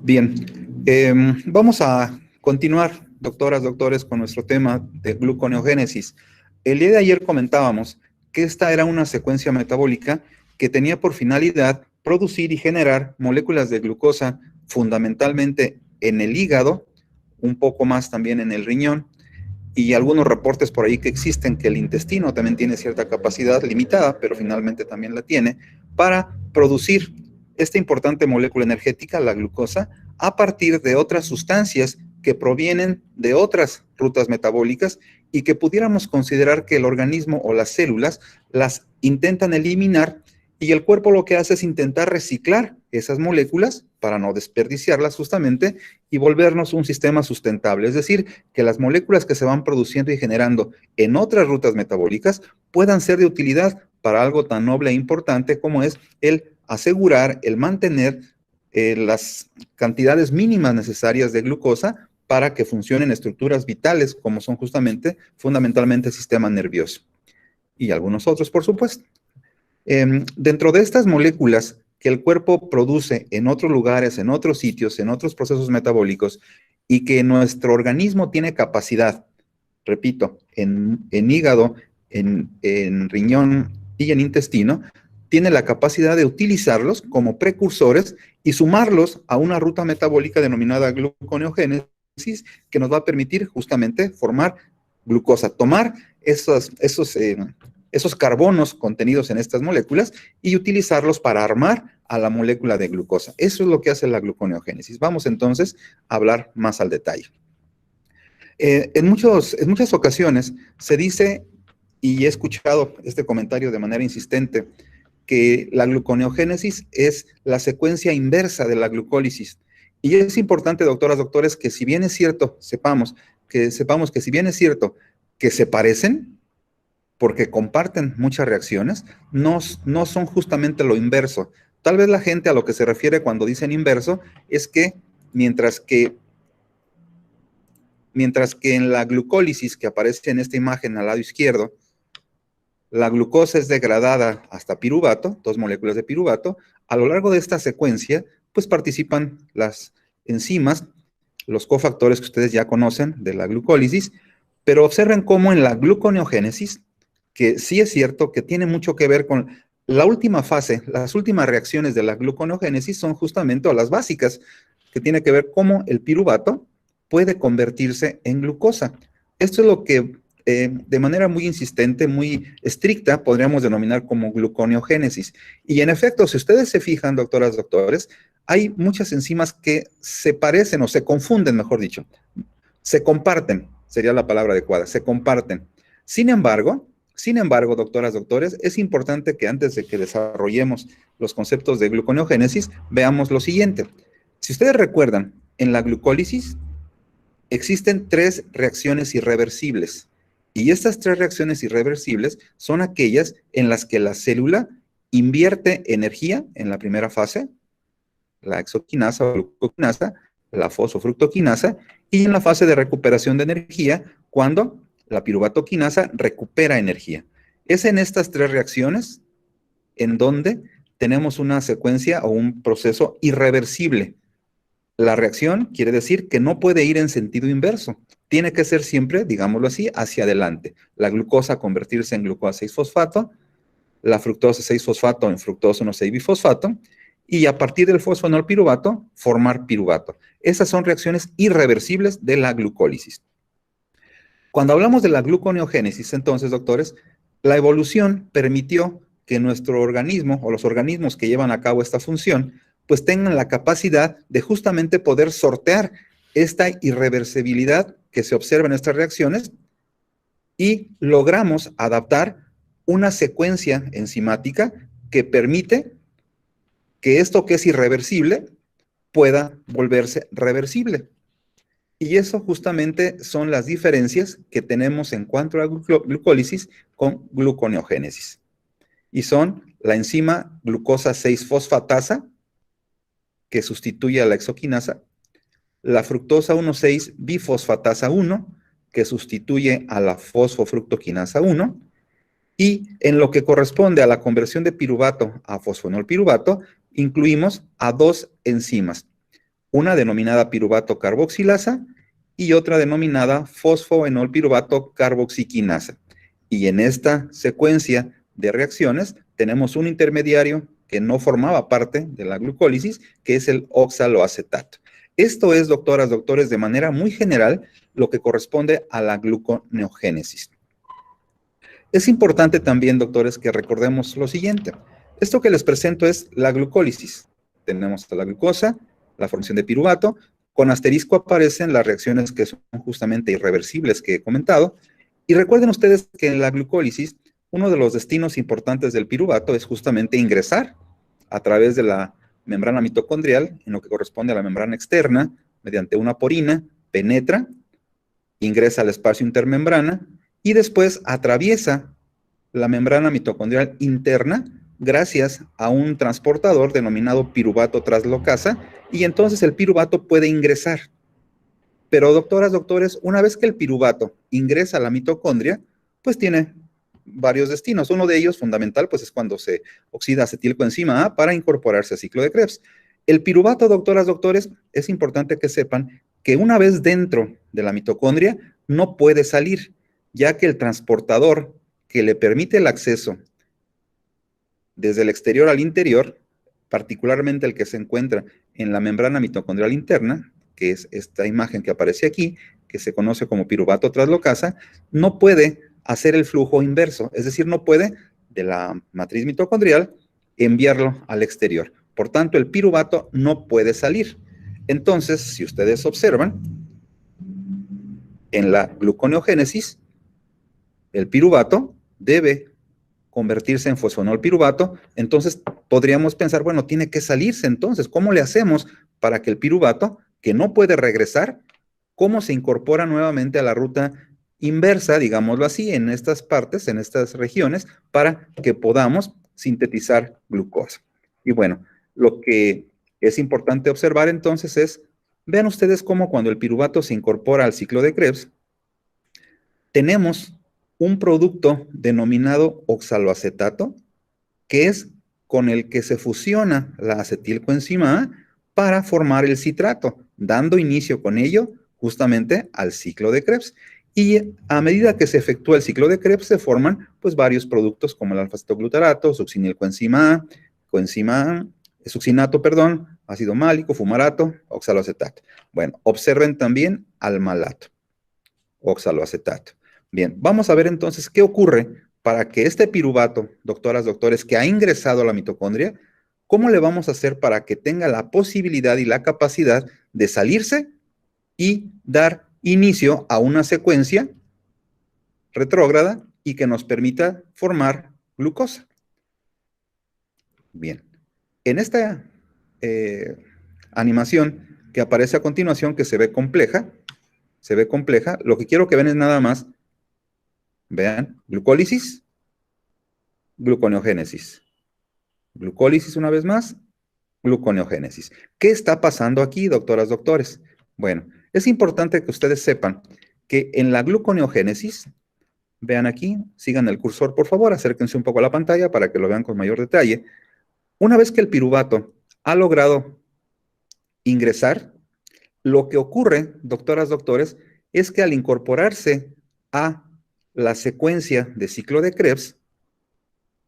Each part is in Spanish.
Bien, vamos a continuar, doctoras, doctores, con nuestro tema de gluconeogénesis. El día de ayer comentábamos que esta era una secuencia metabólica que tenía por finalidad producir y generar moléculas de glucosa fundamentalmente en el hígado, un poco más también en el riñón, y algunos reportes por ahí que existen que el intestino también tiene cierta capacidad limitada, pero finalmente también la tiene, para producir esta importante molécula energética, la glucosa, a partir de otras sustancias que provienen de otras rutas metabólicas y que pudiéramos considerar que el organismo o las células las intentan eliminar y el cuerpo lo que hace es intentar reciclar esas moléculas para no desperdiciarlas justamente y volvernos un sistema sustentable. Es decir, que las moléculas que se van produciendo y generando en otras rutas metabólicas puedan ser de utilidad para algo tan noble e importante como es el asegurar, el mantener las cantidades mínimas necesarias de glucosa para que funcionen estructuras vitales como son justamente, fundamentalmente el sistema nervioso y algunos otros, por supuesto. Dentro de estas moléculas que el cuerpo produce en otros lugares, en otros sitios, en otros procesos metabólicos, y que nuestro organismo tiene capacidad, repito, en hígado, en riñón y en intestino, tiene la capacidad de utilizarlos como precursores y sumarlos a una ruta metabólica denominada gluconeogénesis, que nos va a permitir justamente formar glucosa, tomar esos carbonos contenidos en estas moléculas y utilizarlos para armar a la molécula de glucosa. Eso es lo que hace la gluconeogénesis. Vamos entonces a hablar más al detalle. En muchas ocasiones se dice, y he escuchado este comentario de manera insistente, que la gluconeogénesis es la secuencia inversa de la glucólisis. Y es importante, doctoras, doctores, que si bien es cierto, sepamos que si bien es cierto que se parecen, porque comparten muchas reacciones, no son justamente lo inverso. Tal vez la gente a lo que se refiere cuando dicen inverso es que mientras que en la glucólisis que aparece en esta imagen al lado izquierdo, la glucosa es degradada hasta piruvato, 2 moléculas de piruvato, a lo largo de esta secuencia, pues participan las enzimas, los cofactores que ustedes ya conocen de la glucólisis, pero observen cómo en la gluconeogénesis, que sí es cierto que tiene mucho que ver con la última fase, las últimas reacciones de la gluconeogénesis son justamente, o las básicas, que tiene que ver cómo el piruvato puede convertirse en glucosa. Esto es lo que de manera muy insistente, muy estricta, podríamos denominar como gluconeogénesis. Y en efecto, si ustedes se fijan, doctoras, doctores, hay muchas enzimas que se parecen o se confunden, mejor dicho. Se comparten, sería la palabra adecuada, se comparten. Sin embargo, doctoras, doctores, es importante que antes de que desarrollemos los conceptos de gluconeogénesis, veamos lo siguiente. Si ustedes recuerdan, en la glucólisis existen 3 reacciones irreversibles. Y estas 3 reacciones irreversibles son aquellas en las que la célula invierte energía en la primera fase, la exoquinasa o glucoquinasa, la fosfofructoquinasa, y en la fase de recuperación de energía, cuando la piruvatoquinasa recupera energía. Es en estas 3 reacciones en donde tenemos una secuencia o un proceso irreversible. La reacción quiere decir que no puede ir en sentido inverso. Tiene que ser siempre, digámoslo así, hacia adelante. La glucosa convertirse en glucosa 6-fosfato, la fructosa 6-fosfato en fructosa 1,6-bifosfato, y a partir del fosfonol piruvato, formar piruvato. Esas son reacciones irreversibles de la glucólisis. Cuando hablamos de la gluconeogénesis, entonces, doctores, la evolución permitió que nuestro organismo o los organismos que llevan a cabo esta función pues tengan la capacidad de justamente poder sortear esta irreversibilidad que se observa en estas reacciones y logramos adaptar una secuencia enzimática que permite que esto que es irreversible pueda volverse reversible. Y eso justamente son las diferencias que tenemos en cuanto a la glucólisis con gluconeogénesis. Y son la enzima glucosa 6-fosfatasa, que sustituye a la exoquinasa, la fructosa 1,6-bifosfatasa 1, que sustituye a la fosfofructoquinasa 1, y en lo que corresponde a la conversión de piruvato a fosfonolpiruvato, incluimos a 2 enzimas. una denominada piruvato carboxilasa y otra denominada fosfoenolpiruvato carboxiquinasa. Y en esta secuencia de reacciones tenemos un intermediario que no formaba parte de la glucólisis, que es el oxaloacetato. Esto es, doctoras, doctores, de manera muy general, lo que corresponde a la gluconeogénesis. Es importante también, doctores, que recordemos lo siguiente. Esto que les presento es la glucólisis. Tenemos la glucosa, la formación de piruvato. Con asterisco aparecen las reacciones que son justamente irreversibles que he comentado. Y recuerden ustedes que en la glucólisis, uno de los destinos importantes del piruvato es justamente ingresar a través de la membrana mitocondrial, en lo que corresponde a la membrana externa, mediante una porina, penetra, ingresa al espacio intermembrana y después atraviesa la membrana mitocondrial interna gracias a un transportador denominado piruvato translocasa, y entonces el piruvato puede ingresar. Pero, doctoras, doctores, una vez que el piruvato ingresa a la mitocondria, pues tiene varios destinos. Uno de ellos, fundamental, pues es cuando se oxida acetilcoenzima A para incorporarse al ciclo de Krebs. El piruvato, doctoras, doctores, es importante que sepan que una vez dentro de la mitocondria no puede salir, ya que el transportador que le permite el acceso desde el exterior al interior, particularmente el que se encuentra en la membrana mitocondrial interna, que es esta imagen que aparece aquí, que se conoce como piruvato translocasa, no puede hacer el flujo inverso, es decir, no puede de la matriz mitocondrial enviarlo al exterior. Por tanto, el piruvato no puede salir. Entonces, si ustedes observan, en la gluconeogénesis, el piruvato debe convertirse en fosfonolpiruvato, entonces podríamos pensar, bueno, tiene que salirse entonces, ¿cómo le hacemos para que el piruvato, que no puede regresar, cómo se incorpora nuevamente a la ruta inversa, digámoslo así, en estas partes, en estas regiones, para que podamos sintetizar glucosa? Y bueno, lo que es importante observar entonces es, vean ustedes cómo cuando el piruvato se incorpora al ciclo de Krebs, tenemos un producto denominado oxaloacetato, que es con el que se fusiona la acetilcoenzima A para formar el citrato, dando inicio con ello justamente al ciclo de Krebs. Y a medida que se efectúa el ciclo de Krebs, se forman pues varios productos como el alfa-cetoglutarato, succinilcoenzima A, coenzima A, succinato, perdón, ácido málico, fumarato, oxaloacetato. Bueno, observen también al malato, oxaloacetato. Bien, vamos a ver entonces qué ocurre para que este piruvato, doctoras, doctores, que ha ingresado a la mitocondria, ¿cómo le vamos a hacer para que tenga la posibilidad y la capacidad de salirse y dar inicio a una secuencia retrógrada y que nos permita formar glucosa? Bien, en esta animación que aparece a continuación, que se ve compleja, lo que quiero que vean es nada más, vean, glucólisis, gluconeogénesis. Glucólisis una vez más, gluconeogénesis. ¿Qué está pasando aquí, doctoras, doctores? Bueno, es importante que ustedes sepan que en la gluconeogénesis, vean aquí, sigan el cursor por favor, acérquense un poco a la pantalla para que lo vean con mayor detalle. Una vez que el piruvato ha logrado ingresar, lo que ocurre, doctoras, doctores, es que al incorporarse a la secuencia de ciclo de Krebs,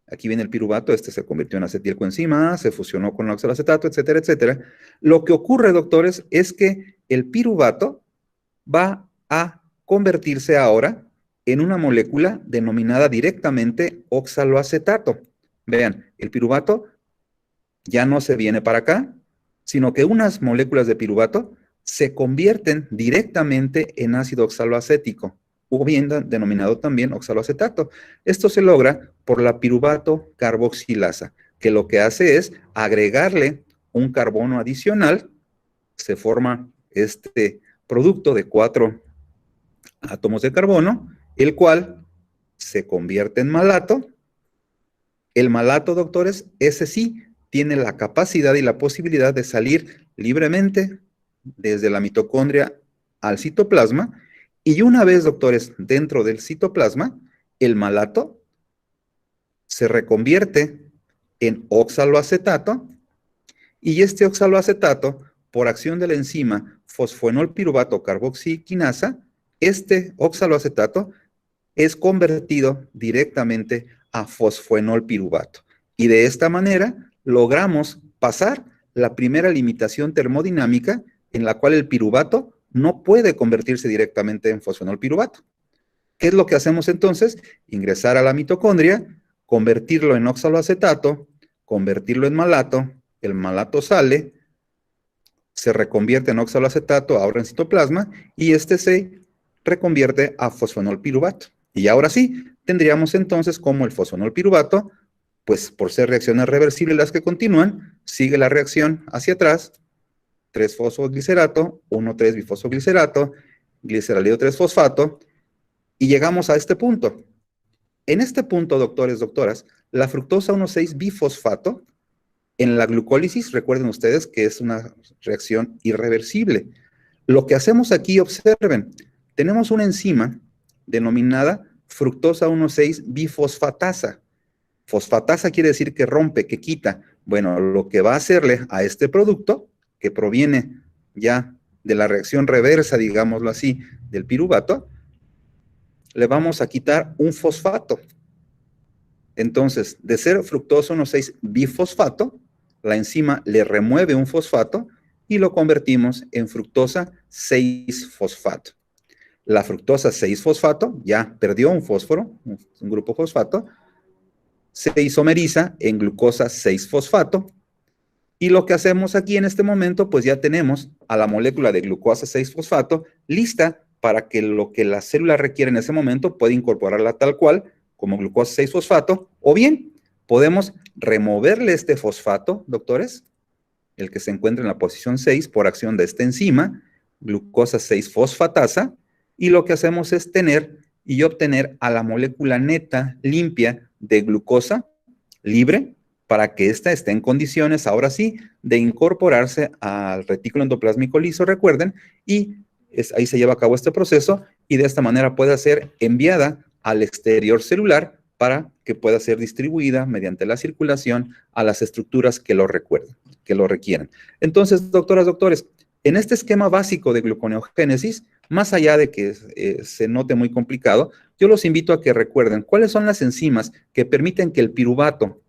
aquí viene el piruvato, este se convirtió en acetilcoenzima A, se fusionó con el oxaloacetato, etcétera, etcétera. Lo que ocurre, doctores, es que el piruvato va a convertirse ahora en una molécula denominada directamente oxaloacetato. Vean, el piruvato ya no se viene para acá, sino que unas moléculas de piruvato se convierten directamente en ácido oxaloacético, o bien denominado también oxaloacetato. Esto se logra por la piruvato carboxilasa, que lo que hace es agregarle un carbono adicional, se forma este producto de 4 átomos de carbono, el cual se convierte en malato. El malato, doctores, ese sí tiene la capacidad y la posibilidad de salir libremente desde la mitocondria al citoplasma, y una vez, doctores, dentro del citoplasma, el malato se reconvierte en oxaloacetato, y este oxaloacetato por acción de la enzima fosfoenolpiruvato carboxiquinasa, este oxaloacetato es convertido directamente a fosfoenolpiruvato. Y de esta manera logramos pasar la primera limitación termodinámica en la cual el piruvato no puede convertirse directamente en fosfoenolpiruvato. ¿Qué es lo que hacemos entonces? Ingresar a la mitocondria, convertirlo en oxaloacetato, convertirlo en malato, el malato sale, se reconvierte en oxaloacetato, ahora en citoplasma, y este se reconvierte a fosfoenolpiruvato. Y ahora sí, tendríamos entonces como el fosfoenolpiruvato, pues por ser reacciones reversibles las que continúan, sigue la reacción hacia atrás, 3-fosfoglicerato, 1,3-bifosfoglicerato, gliceraldehido 3-fosfato, y llegamos a este punto. En este punto, doctores, doctoras, la fructosa 1,6-bifosfato, en la glucólisis, recuerden ustedes que es una reacción irreversible. Lo que hacemos aquí, observen, tenemos una enzima denominada fructosa 1,6-bifosfatasa. Fosfatasa quiere decir que rompe, que quita. Bueno, lo que va a hacerle a este producto, que proviene ya de la reacción reversa, digámoslo así, del piruvato, le vamos a quitar un fosfato. Entonces, de ser fructosa 1,6-bifosfato, la enzima le remueve un fosfato y lo convertimos en fructosa 6-fosfato. La fructosa 6-fosfato ya perdió un fósforo, un grupo fosfato, se isomeriza en glucosa 6-fosfato, y lo que hacemos aquí en este momento, pues ya tenemos a la molécula de glucosa 6-fosfato lista para que lo que la célula requiere en ese momento pueda incorporarla tal cual, como glucosa 6-fosfato, o bien podemos removerle este fosfato, doctores, el que se encuentra en la posición 6 por acción de esta enzima, glucosa 6-fosfatasa, y lo que hacemos es tener y obtener a la molécula neta limpia de glucosa libre para que ésta esté en condiciones, ahora sí, de incorporarse al retículo endoplásmico liso, recuerden, y ahí se lleva a cabo este proceso y de esta manera puede ser enviada al exterior celular para que pueda ser distribuida mediante la circulación a las estructuras que lo recuerden, que lo requieran. Entonces, doctoras, doctores, en este esquema básico de gluconeogénesis, más allá de que se note muy complicado, yo los invito a que recuerden cuáles son las enzimas que permiten que el piruvato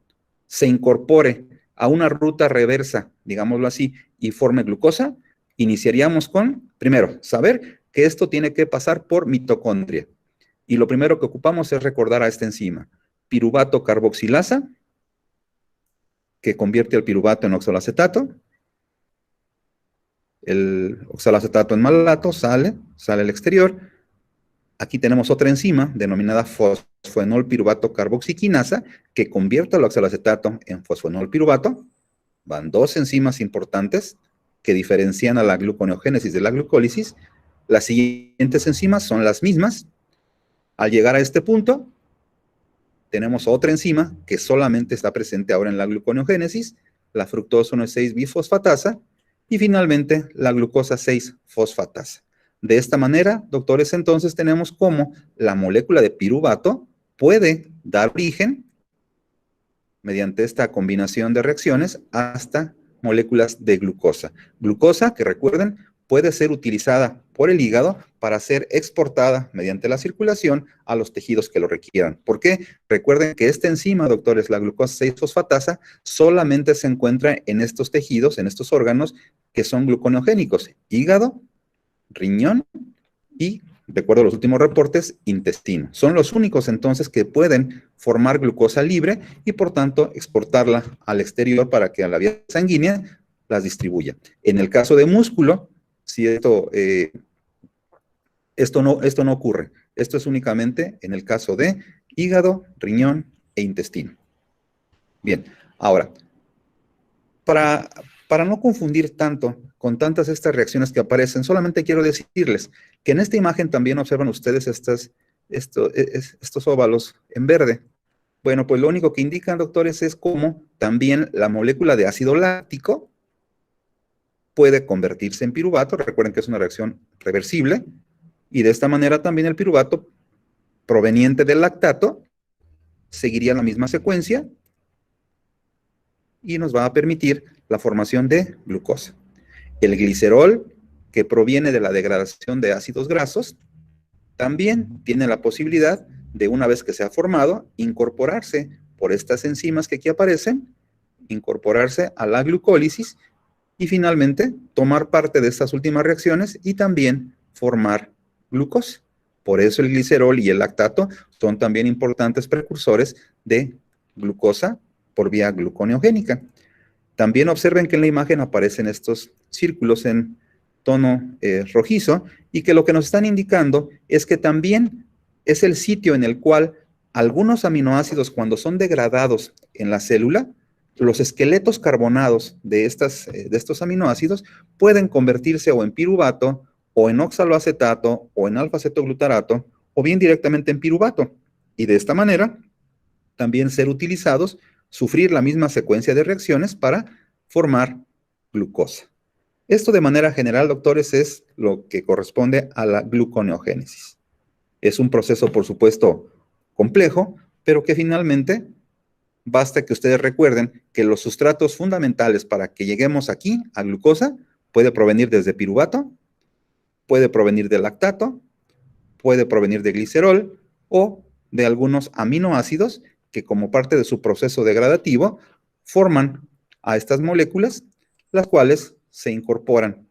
se incorpore a una ruta reversa, digámoslo así, y forme glucosa. Iniciaríamos con, primero, saber que esto tiene que pasar por mitocondria. Y lo primero que ocupamos es recordar a esta enzima, piruvato carboxilasa, que convierte el piruvato en oxaloacetato. El oxaloacetato en malato sale al exterior. Aquí tenemos otra enzima denominada fosfoenolpiruvato carboxiquinasa que convierte el oxaloacetato en fosfoenolpiruvato. Van dos enzimas importantes que diferencian a la gluconeogénesis de la glucólisis. Las siguientes enzimas son las mismas. Al llegar a este punto, tenemos otra enzima que solamente está presente ahora en la gluconeogénesis, la fructosa 1,6-bifosfatasa, y finalmente la glucosa 6-fosfatasa. De esta manera, doctores, entonces tenemos cómo la molécula de piruvato puede dar origen, mediante esta combinación de reacciones, hasta moléculas de glucosa. Glucosa, que recuerden, puede ser utilizada por el hígado para ser exportada mediante la circulación a los tejidos que lo requieran. ¿Por qué? Recuerden que esta enzima, doctores, la glucosa 6-fosfatasa, solamente se encuentra en estos tejidos, en estos órganos que son gluconeogénicos: hígado, riñón y, de acuerdo a los últimos reportes, intestino. Son los únicos entonces que pueden formar glucosa libre y por tanto exportarla al exterior para que a la vía sanguínea las distribuya. En el caso de músculo, si esto no ocurre. Esto es únicamente en el caso de hígado, riñón e intestino. Bien, ahora, para no confundir tanto con tantas estas reacciones que aparecen, solamente quiero decirles que en esta imagen también observan ustedes estos óvalos en verde. Bueno, pues lo único que indican, doctores, es cómo también la molécula de ácido láctico puede convertirse en piruvato. Recuerden que es una reacción reversible, y de esta manera también el piruvato proveniente del lactato seguiría la misma secuencia y nos va a permitir la formación de glucosa. El glicerol, que proviene de la degradación de ácidos grasos, también tiene la posibilidad de, una vez que se ha formado, incorporarse por estas enzimas que aquí aparecen, incorporarse a la glucólisis y finalmente tomar parte de estas últimas reacciones y también formar glucosa. Por eso el glicerol y el lactato son también importantes precursores de glucosa por vía gluconeogénica. También observen que en la imagen aparecen estos círculos en tono rojizo y que lo que nos están indicando es que también es el sitio en el cual algunos aminoácidos, cuando son degradados en la célula, los esqueletos carbonados de estos aminoácidos pueden convertirse o en piruvato, o en oxaloacetato, o en alfa-cetoglutarato, o bien directamente en piruvato. Y de esta manera, también ser utilizados, sufrir la misma secuencia de reacciones para formar glucosa. Esto de manera general, doctores, es lo que corresponde a la gluconeogénesis. Es un proceso, por supuesto, complejo, pero que finalmente basta que ustedes recuerden que los sustratos fundamentales para que lleguemos aquí a glucosa puede provenir desde piruvato, puede provenir de lactato, puede provenir de glicerol o de algunos aminoácidos que, como parte de su proceso degradativo, forman a estas moléculas, las cuales se incorporan.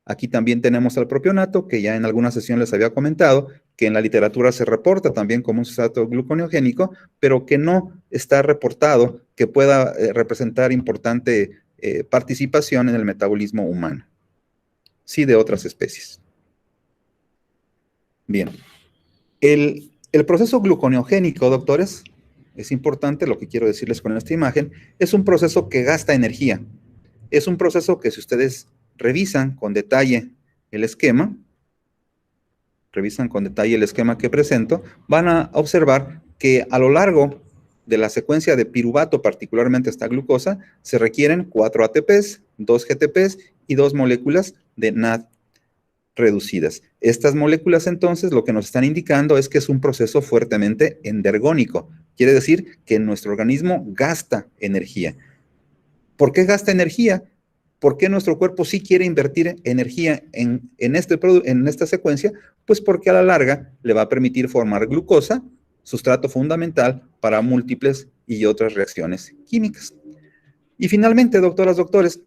Aquí también tenemos al propionato, que ya en alguna sesión les había comentado, que en la literatura se reporta también como un sustrato gluconeogénico, pero que no está reportado que pueda representar importante participación en el metabolismo humano. Sí, de otras especies. Bien. El proceso gluconeogénico, doctores, es importante, lo que quiero decirles con esta imagen, es un proceso que gasta energía. Es un proceso que, si ustedes revisan con detalle el esquema, que presento, van a observar que a lo largo de la secuencia de piruvato, particularmente esta glucosa, se requieren 4 ATPs, 2 GTPs y 2 moléculas de NAD reducidas. Estas moléculas, entonces, lo que nos están indicando es que es un proceso fuertemente endergónico. Quiere decir que nuestro organismo gasta energía. ¿Por qué gasta energía? ¿Por qué nuestro cuerpo sí quiere invertir energía en esta secuencia? Pues porque a la larga le va a permitir formar glucosa, sustrato fundamental para múltiples y otras reacciones químicas. Y finalmente, doctoras, doctores,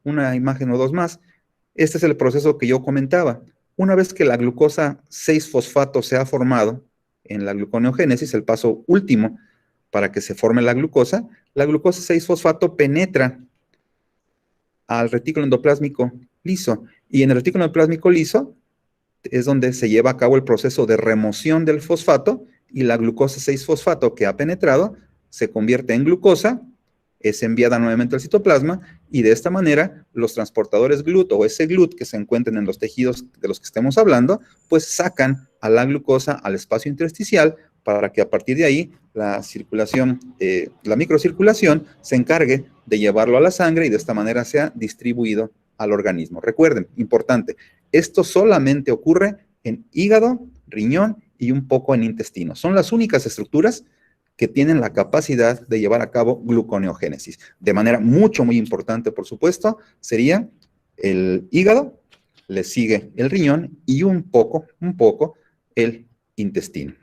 una imagen o dos más. Este es el proceso que yo comentaba. Una vez que la glucosa 6-fosfato se ha formado en la gluconeogénesis, el paso último para que se forme la glucosa 6-fosfato penetra al retículo endoplásmico liso. Y en el retículo endoplásmico liso es donde se lleva a cabo el proceso de remoción del fosfato y la glucosa 6-fosfato que ha penetrado se convierte en glucosa, es enviada nuevamente al citoplasma y de esta manera los transportadores GLUT o ese GLUT que se encuentran en los tejidos de los que estemos hablando, pues sacan a la glucosa al espacio intersticial para que a partir de ahí la circulación, la microcirculación se encargue de llevarlo a la sangre y de esta manera sea distribuido al organismo. Recuerden, importante, esto solamente ocurre en hígado, riñón y un poco en intestino. Son las únicas estructuras que tienen la capacidad de llevar a cabo gluconeogénesis. De manera muy importante, por supuesto, sería el hígado, le sigue el riñón y un poco el intestino.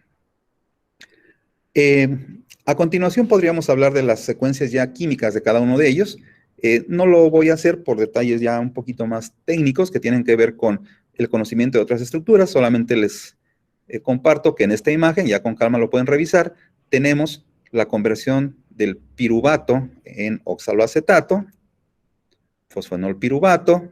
A continuación podríamos hablar de las secuencias ya químicas de cada uno de ellos. No lo voy a hacer por detalles ya un poquito más técnicos que tienen que ver con el conocimiento de otras estructuras, solamente les comparto que en esta imagen, ya con calma lo pueden revisar, tenemos la conversión del piruvato en oxaloacetato, fosfenol piruvato,